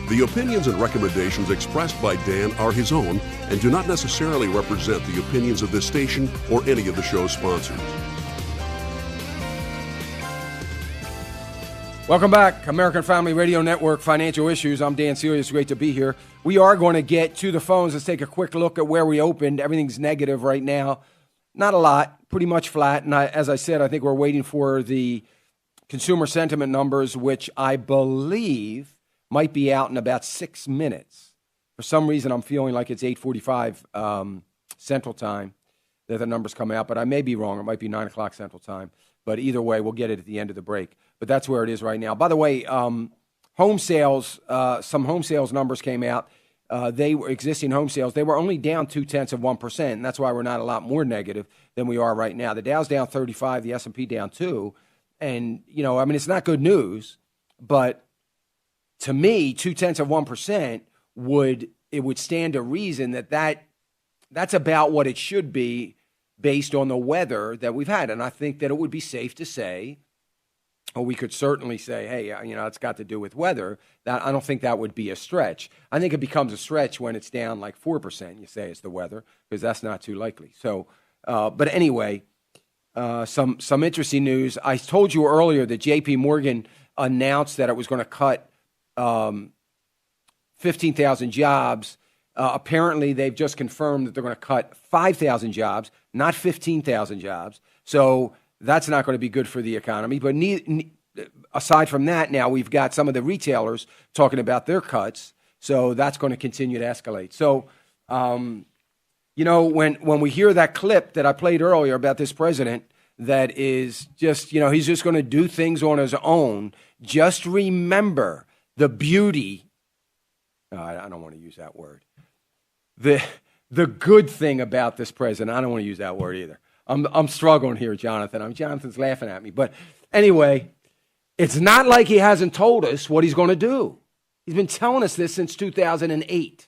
The opinions and recommendations expressed by Dan are his own and do not necessarily represent the opinions of this station or any of the show's sponsors. Welcome back, American Family Radio Network, Financial Issues. I'm Dan Celia. It's great to be here. We are going to get to the phones. Let's take a quick look at where we opened. Everything's negative right now. Not a lot, pretty much flat. And as I said, I think we're waiting for the consumer sentiment numbers, which I believe might be out in about 6 minutes. For some reason, I'm feeling like it's 8:45 Central Time that the numbers come out, but I may be wrong. It might be 9 o'clock Central Time. But either way, we'll get it at the end of the break. But that's where it is right now. By the way, home sales, some home sales numbers came out. They were existing home sales. They were only down 0.2%, and that's why we're not a lot more negative than we are right now. The Dow's down 35, the S&P down 2. And, it's not good news, but to me, 0.2% would stand to reason that's about what it should be based on the weather that we've had. And I think that it would be safe to say, or we could certainly say, hey, it's got to do with weather. That I don't think that would be a stretch. I think it becomes a stretch when it's down like 4%. You say it's the weather, because that's not too likely. So, but anyway, some interesting news. I told you earlier that J.P. Morgan announced that it was going to cut 15,000 jobs. Apparently, they've just confirmed that they're going to cut 5,000 jobs, not 15,000 jobs. So that's not going to be good for the economy. But aside from that, now we've got some of the retailers talking about their cuts. So that's going to continue to escalate. So, when we hear that clip that I played earlier about this president that is just, he's just going to do things on his own, just remember the beauty. I don't want to use that word. The good thing about this president, I don't want to use that word either. I'm struggling here, Jonathan. Jonathan's laughing at me. But anyway, it's not like he hasn't told us what he's going to do. He's been telling us this since 2008.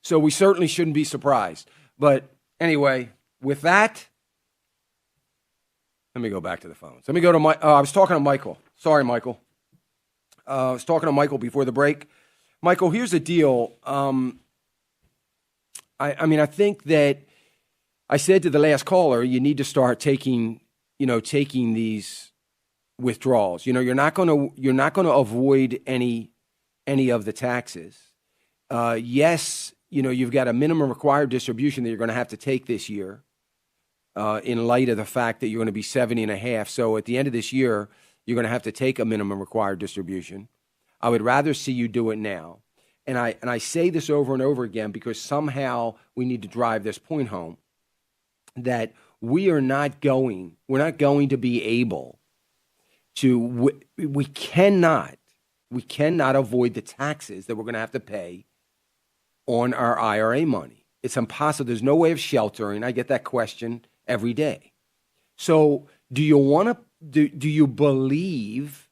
So we certainly shouldn't be surprised. But anyway, with that, let me go back to the phones. Let me go to I was talking to Michael. Sorry, Michael. I was talking to Michael before the break. Michael, here's the deal. I think that I said to the last caller, you need to start taking these withdrawals. You're not going to avoid any of the taxes. Yes, you've got a minimum required distribution that you're going to have to take this year in light of the fact that you're going to be 70 and a half. So at the end of this year, you're going to have to take a minimum required distribution. I would rather see you do it now. And I say this over and over again because somehow we need to drive this point home that we're not going to be able to, we cannot avoid the taxes that we're going to have to pay on our IRA money. It's impossible. There's no way of sheltering. I get that question every day. So do you believe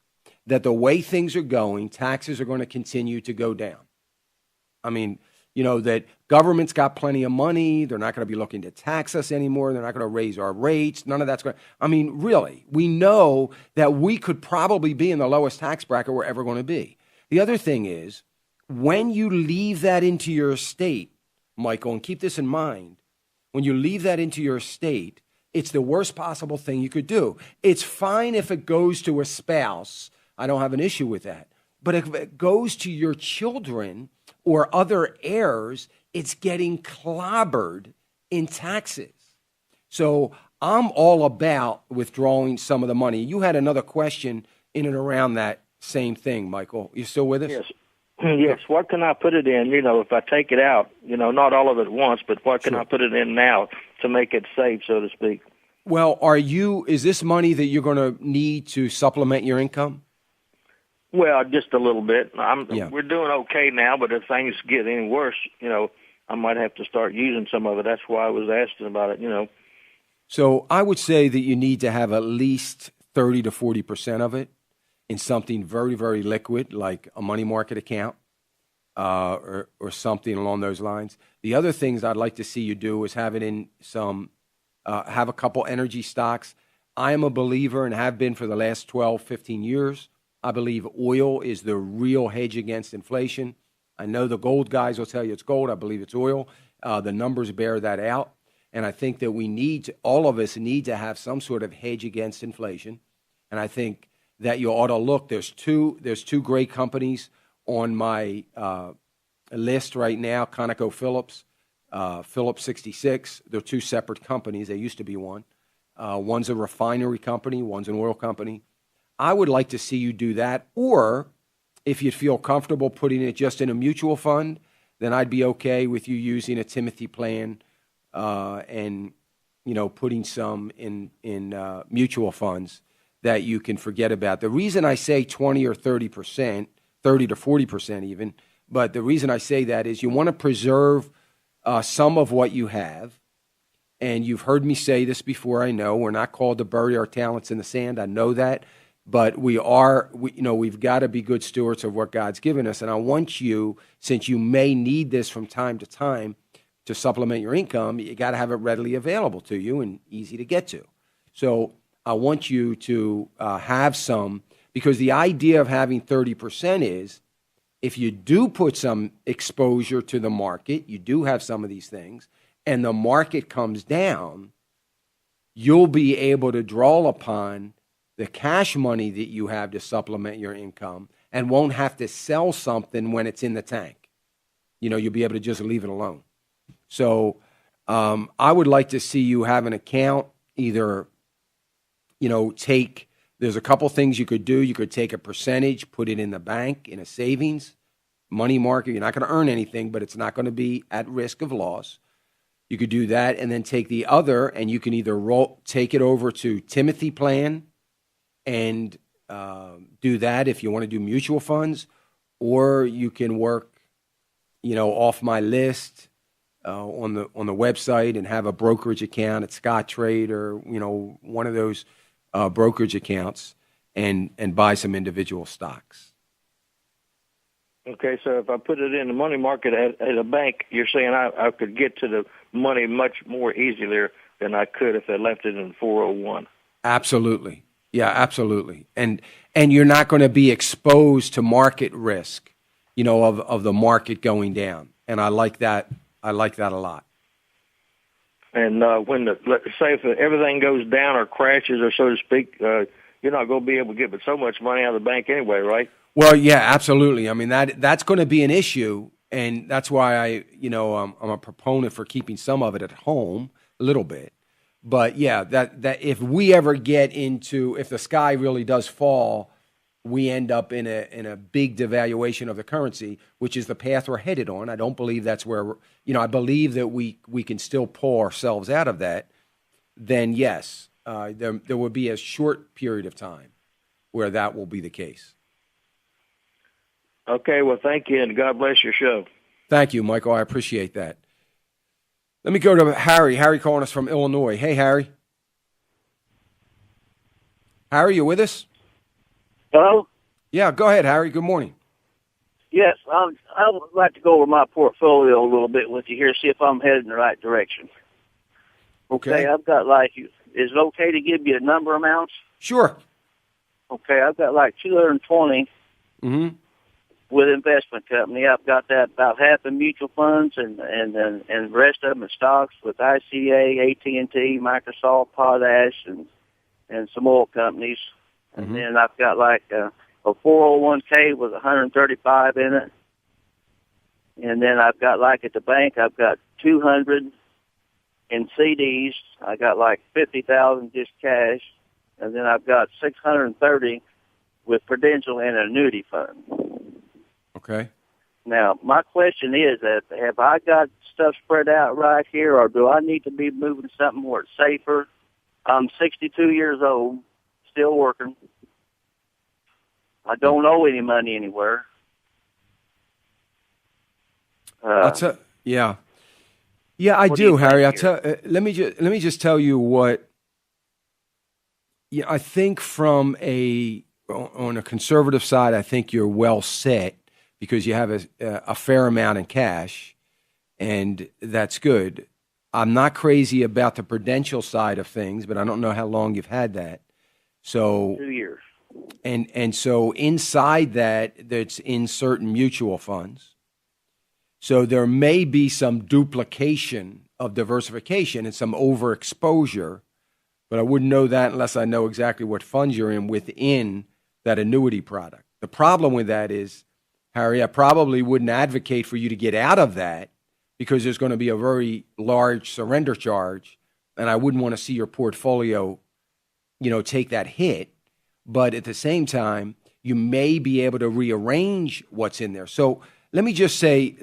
that the way things are going, taxes are going to continue to go down? I mean, that government's got plenty of money. They're not going to be looking to tax us anymore. They're not going to raise our rates. None of that's going to. I mean, really, we know that we could probably be in the lowest tax bracket we're ever going to be. The other thing is, when you leave that into your estate, Michael, and keep this in mind, when you leave that into your estate, it's the worst possible thing you could do. It's fine if it goes to a spouse. I don't have an issue with that. But if it goes to your children or other heirs, it's getting clobbered in taxes. So I'm all about withdrawing some of the money. You had another question in and around that same thing, Michael. You still with us? Yes. Yes. What can I put it in, if I take it out, not all of it at once, but what can I put it in now to make it safe, so to speak? Well, is this money that you're going to need to supplement your income? Well, just a little bit. We're doing okay now, but if things get any worse, I might have to start using some of it. That's why I was asking about it, So I would say that you need to have at least 30 to 40% of it in something very, very liquid, like a money market account or something along those lines. The other things I'd like to see you do is have it in have a couple energy stocks. I am a believer and have been for the last 12, 15 years. I believe oil is the real hedge against inflation. I know the gold guys will tell you it's gold. I believe it's oil. The numbers bear that out. And I think that all of us need to have some sort of hedge against inflation. And I think that you ought to look. There's two great companies on my list right now, ConocoPhillips, Phillips 66. They're two separate companies. They used to be one. One's a refinery company. One's an oil company. I would like to see you do that. Or if you feel comfortable putting it just in a mutual fund, then I'd be okay with you using a Timothy plan and, putting some in mutual funds that you can forget about. The reason I say 20 or 30%, 30 to 40% even, but the reason I say that is you want to preserve some of what you have. And you've heard me say this before, I know. We're not called to bury our talents in the sand. I know that. But we've got to be good stewards of what God's given us. And I want you, since you may need this from time to time to supplement your income, you got to have it readily available to you and easy to get to. So I want you to have some, because the idea of having 30% is if you do put some exposure to the market, you do have some of these things, and the market comes down, you'll be able to draw upon the cash money that you have to supplement your income and won't have to sell something when it's in the tank. You'll be able to just leave it alone. So I would like to see you have an account, either, there's a couple things you could do. You could take a percentage, put it in the bank, in a savings, money market. You're not going to earn anything, but it's not going to be at risk of loss. You could do that and then take the other, and you can either take it over to Timothy plan and do that if you want to do mutual funds, or you can work, off my list on the website and have a brokerage account at Scottrade or one of those brokerage accounts and buy some individual stocks. Okay, so if I put it in the money market at a bank, you're saying I could get to the money much more easier than I could if I left it in 401. Absolutely. Yeah, absolutely. And you're not going to be exposed to market risk, of the market going down. And I like that. I like that a lot. And let's say if everything goes down or crashes, or so to speak, you're not going to be able to get but so much money out of the bank anyway, right? Well, yeah, absolutely. I mean, that's going to be an issue, and that's why I'm a proponent for keeping some of it at home a little bit. But yeah, that if we ever get into, if the sky really does fall, we end up in a big devaluation of the currency, which is the path we're headed on. I don't believe that's where I believe that we can still pull ourselves out of that. Then yes, there will be a short period of time where that will be the case. Okay, well, thank you, and God bless your show. Thank you, Michael. I appreciate that. Let me go to Harry. Harry calling us from Illinois. Hey, Harry. Harry, you with us? Hello? Yeah, go ahead, Harry. Good morning. Yes, I would like to go over my portfolio a little bit with you here, see if I'm headed in the right direction. Okay, I've got is it okay to give you a number amounts? Sure. Okay, I've got 220 with investment company. I've got that about half in mutual funds and the rest of them in stocks with ICA, AT&T, Microsoft, Potash, and some oil companies. And then I've got a 401k with 135 in it. And then I've got at the bank, I've got 200 in CDs. I got 50,000 just cash. And then I've got 630 with Prudential and an annuity fund. Okay. Now, my question is that have I got stuff spread out right here, or do I need to be moving something more safer? I'm 62 years old, still working. I don't owe any money anywhere. Yeah, I do, Harry. Let me just tell you what. Yeah, I think on a conservative side, I think you're well set because you have a fair amount in cash, and that's good. I'm not crazy about the Prudential side of things, but I don't know how long you've had that. So 2 years. And so inside that's in certain mutual funds. So there may be some duplication of diversification and some overexposure, but I wouldn't know that unless I know exactly what funds you're in within that annuity product. The problem with that is, Harry, I probably wouldn't advocate for you to get out of that because there's going to be a very large surrender charge, and I wouldn't want to see your portfolio, take that hit. But at the same time, you may be able to rearrange what's in there. So let me just say,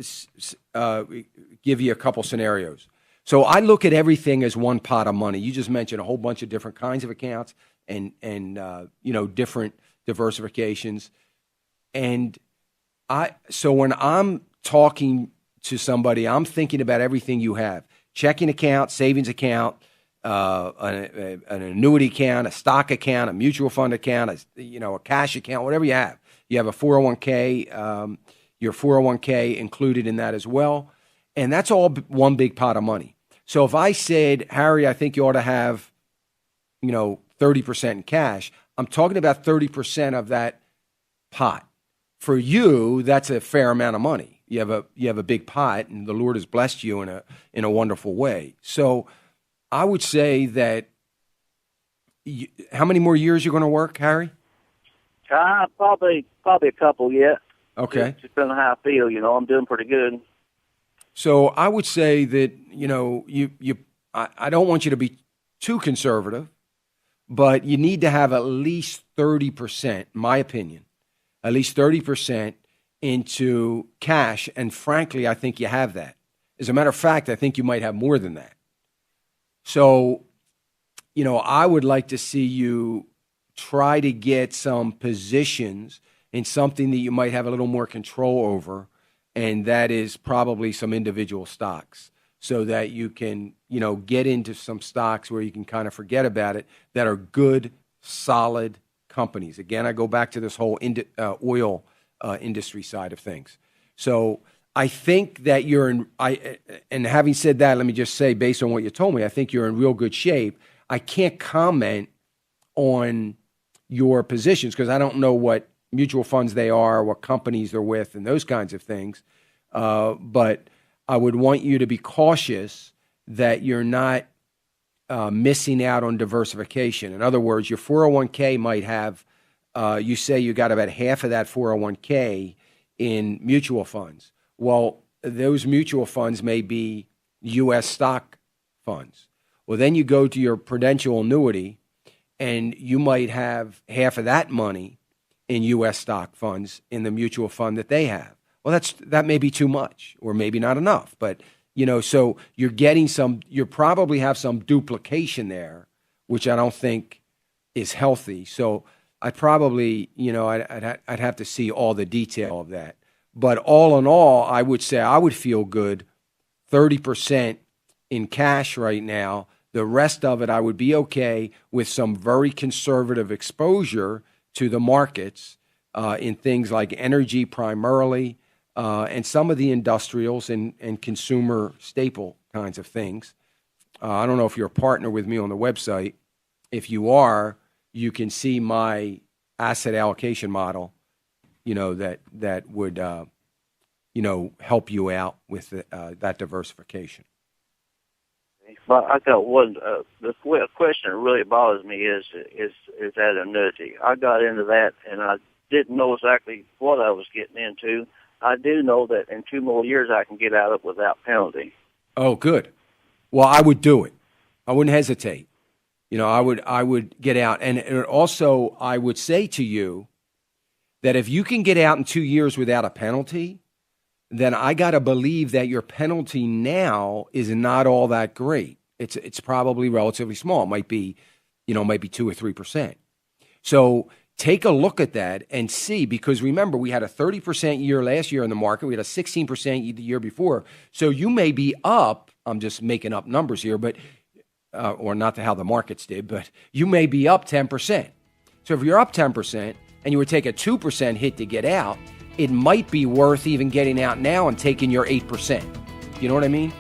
give you a couple scenarios. So I look at everything as one pot of money. You just mentioned a whole bunch of different kinds of accounts and different diversifications. And so when I'm talking to somebody, I'm thinking about everything you have: checking account, savings account, an annuity account, a stock account, a mutual fund account, a cash account, whatever you have. You have a 401k, your 401k included in that as well. And that's all one big pot of money. So if I said, Harry, I think you ought to have, 30% in cash, I'm talking about 30% of that pot. For you, that's a fair amount of money. You have a big pot, and the Lord has blessed you in a wonderful way. So I would say that how many more years you're going to work, Harry? Probably a couple yet. Okay. Just depending on how I feel, I'm doing pretty good. So I would say that, I don't want you to be too conservative, but you need to have at least 30%, in my opinion, at least 30% into cash. And frankly, I think you have that. As a matter of fact, I think you might have more than that. So, I would like to see you try to get some positions in something that you might have a little more control over, and that is probably some individual stocks, so that you can, get into some stocks where you can kind of forget about it, that are good, solid companies. Again, I go back to this whole oil industry side of things. So I think that and having said that, let me just say, based on what you told me, I think you're in real good shape. I can't comment on your positions because I don't know what mutual funds they are, what companies they're with, and those kinds of things. But I would want you to be cautious that you're not missing out on diversification. In other words, your 401k might have, you say you got about half of that 401k in mutual funds. Well, those mutual funds may be U.S. stock funds. Well, then you go to your Prudential annuity, and you might have half of that money in U.S. stock funds in the mutual fund that they have. Well, that may be too much, or maybe not enough. But so you're getting you probably have some duplication there, which I don't think is healthy. So I probably, I'd have to see all the detail of that. But all in all, I would say I would feel good 30% in cash right now. The rest of it, I would be okay with some very conservative exposure to the markets in things like energy primarily, and some of the industrials and consumer staple kinds of things. I don't know if you're a partner with me on the website. If you are, you can see my asset allocation model, that would, help you out with that diversification. But I got one. The question that really bothers me is that annuity. I got into that, and I didn't know exactly what I was getting into. I do know that in 2 more years I can get out of it without penalty. Oh, good. Well, I would do it. I wouldn't hesitate. I would get out, and also I would say to you that if you can get out in 2 years without a penalty, then I got to believe that your penalty now is not all that great. It's probably relatively small. It might be 2 or 3%. So take a look at that and see, because remember, we had a 30% year last year in the market. We had a 16% the year before. So you may be up, I'm just making up numbers here, but or not how the markets did, but you may be up 10%. So if you're up 10% and you would take a 2% hit to get out, it might be worth even getting out now and taking your 8%. You know what I mean?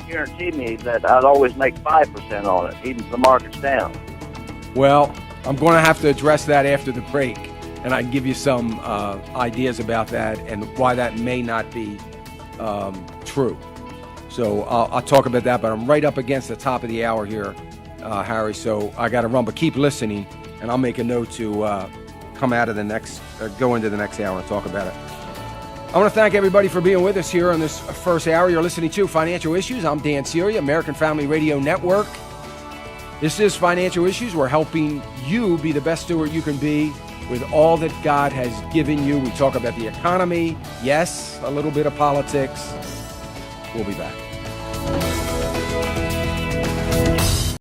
Guarantee me that I'd always make 5% on it, even if the market's down. Well, I'm going to have to address that after the break, and I can give you some ideas about that and why that may not be true. So I'll talk about that, but I'm right up against the top of the hour here, Harry, so I got to run. But keep listening, and I'll make a note to come out of the next, go into the next hour and talk about it. I want to thank everybody for being with us here on this first hour. You're listening to Financial Issues. I'm Dan Celia, American Family Radio Network. This is Financial Issues. We're helping you be the best steward you can be with all that God has given you. We talk about the economy. Yes, a little bit of politics. We'll be back.